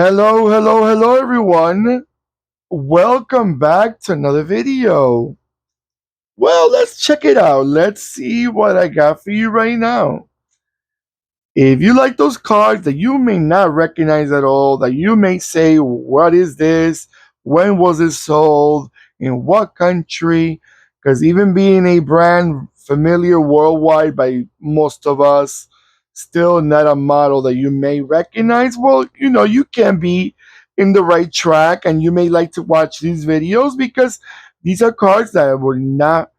Hello, hello, hello, everyone. Welcome back to another video. Well, let's check it out. Let's see what I got for you right now. If you like those cards that you may not recognize at all, that you may say, what is this? When was it sold? In what country? Because even being a brand familiar worldwide by most of us, still not a model that you may recognize, well, you can be in the right track and you may like to watch these videos because these are cards that were not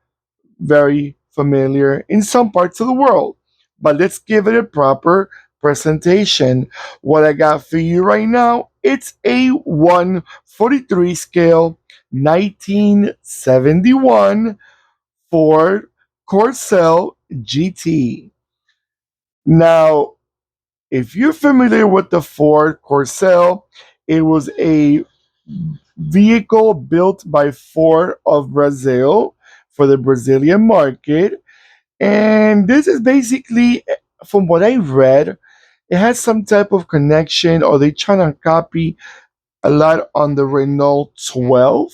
very familiar in some parts of the world. But let's give it a proper presentation. What I got for you right now, it's a 143 scale 1971 Ford Corcel GT. Now, if you're familiar with the Ford Corcel, it was a vehicle built by Ford of Brazil for the Brazilian market. And this is basically, from what I read, it has some type of connection, or they trying to copy a lot on the Renault 12.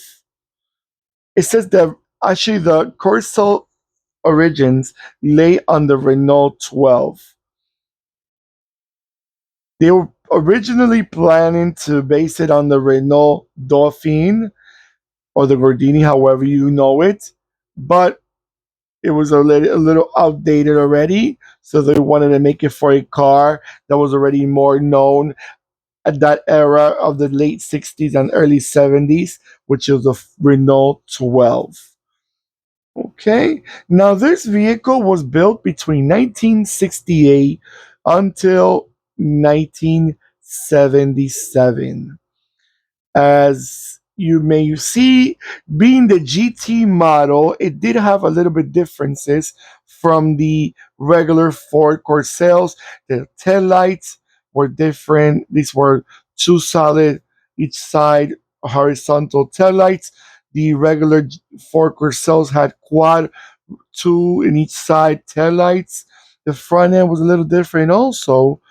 It says that actually the Corsa origins lay on the Renault 12. They were originally planning to base it on the Renault Dauphine or the Gordini, however you know it, but it was a little outdated already. So they wanted to make it for a car that was already more known at that era of the late 60s and early 70s, which is the Renault 12. Okay, now this vehicle was built between 1968 until 1977. As you may see, being the GT model, it did have a little bit differences from the regular Ford Corcels. The tail lights were different. These were two solid each side horizontal tail lights. The regular Ford Corcels had quad two in each side tail lights. The front end was a little different also.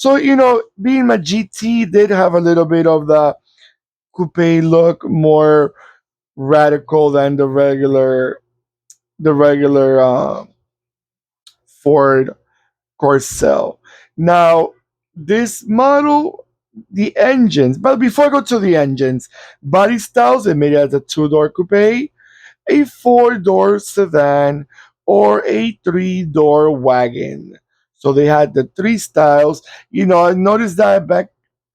So, being my GT did have a little bit of the coupe look, more radical than the regular Ford Corcel. Now, this model, the engines, but before I go to the engines, body styles, it made it as a two-door coupe, a four-door sedan, or a three-door wagon. So they had the three styles. I noticed that back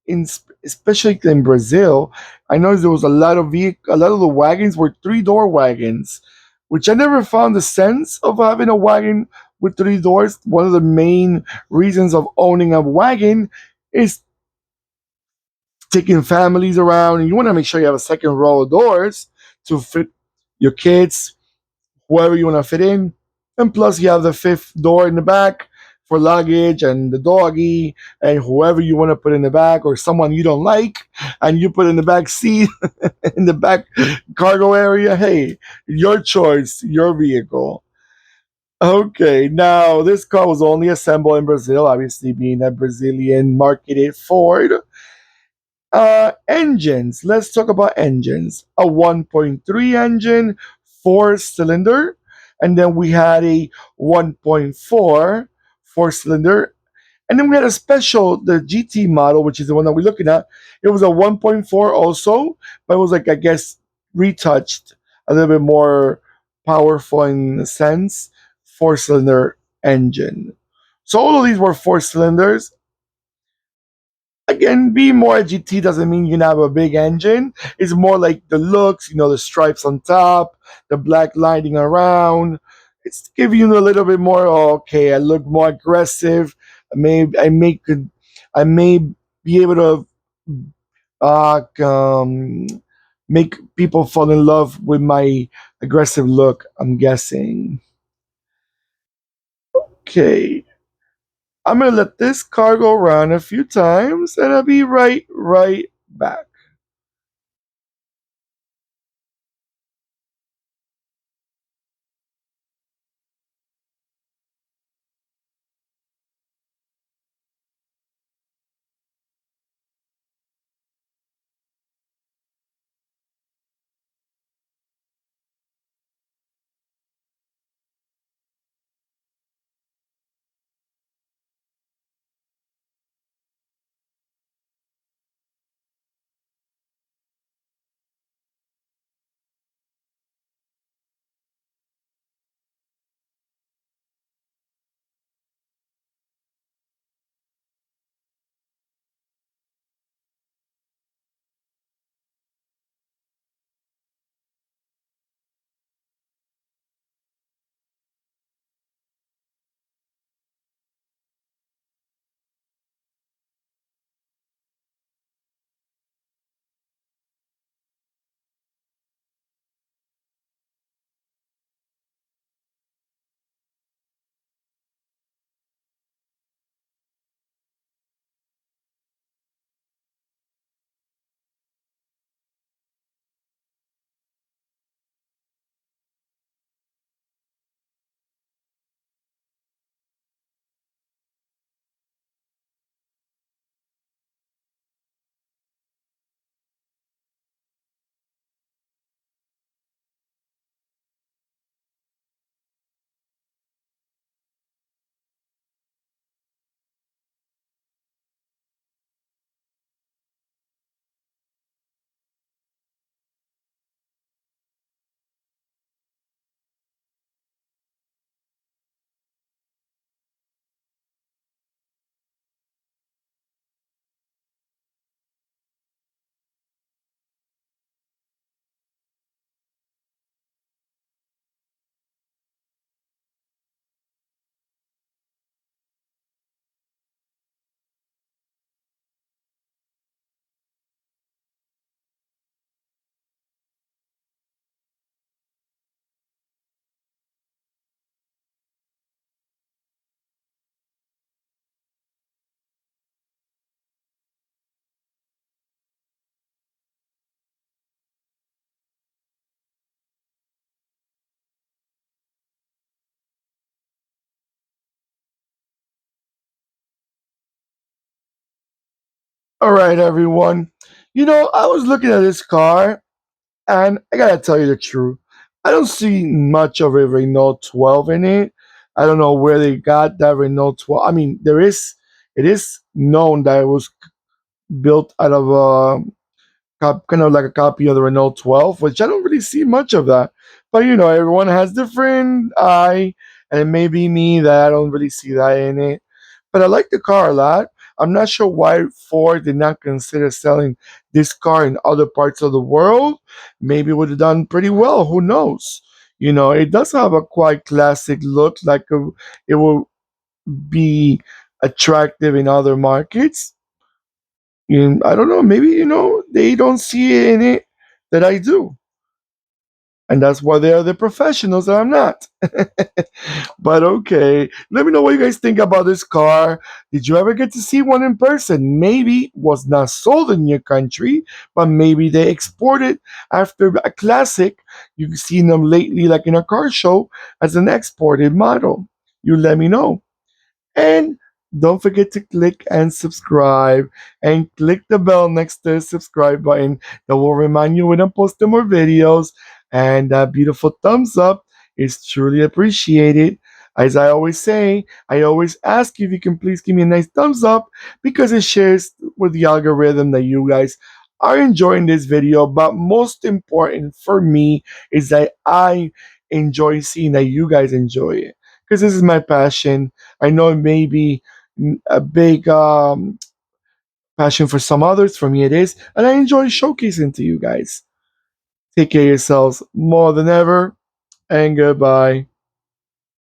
in, especially in Brazil, I noticed there was a lot of the wagons were three-door wagons, which I never found the sense of having a wagon with three doors. One of the main reasons of owning a wagon is taking families around, and you want to make sure you have a second row of doors to fit your kids, whoever you want to fit in. And plus, you have the fifth door in the back for luggage and the doggy and whoever you want to put in the back, or someone you don't like and you put in the back seat in the back cargo area. Hey, your choice, your vehicle. Okay, now this car was only assembled in Brazil, obviously being a Brazilian marketed Ford. Engines. Let's talk about engines. A 1.3 engine, four cylinder, and then we had a 1.4 four cylinder, and then we had a special, the GT model, which is the one that we're looking at. It was a 1.4 also, but it was like, I guess, retouched, a little bit more powerful in a sense, four cylinder engine. So all of these were four cylinders. Again, being more a GT doesn't mean you can have a big engine. It's more like the looks, the stripes on top, the black lining around. It's giving you a little bit more. Oh, okay, I look more aggressive. I may be able to uh, make people fall in love with my aggressive look. I'm guessing. Okay, I'm gonna let this car go around a few times, and I'll be right back. All right, everyone. I was looking at this car, and I gotta tell you the truth. I don't see much of a Renault 12 in it. I don't know where they got that Renault 12. I mean, it is known that it was built out of kind of like a copy of the Renault 12, which I don't really see much of that. But everyone has different eye, and it may be me that I don't really see that in it. But I like the car a lot. I'm not sure why Ford did not consider selling this car in other parts of the world. Maybe it would have done pretty well. Who knows? It does have a quite classic look, it will be attractive in other markets. I don't know. Maybe they don't see in it that I do, and that's why they are the professionals that I'm not. But okay, let me know what you guys think about this car. Did you ever get to see one in person? Maybe was not sold in your country, but maybe they exported after a classic. You've seen them lately, like in a car show, as an exported model. You let me know. And don't forget to click and subscribe and click the bell next to the subscribe button that will remind you when I post more videos. And that beautiful thumbs up is truly appreciated. As I always say, I always ask you if you can please give me a nice thumbs up because it shares with the algorithm that you guys are enjoying this video. But most important for me is that I enjoy seeing that you guys enjoy it because this is my passion. I know it may be a big passion for some others. For me, it is. And I enjoy showcasing to you guys. Take care of yourselves more than ever. And goodbye.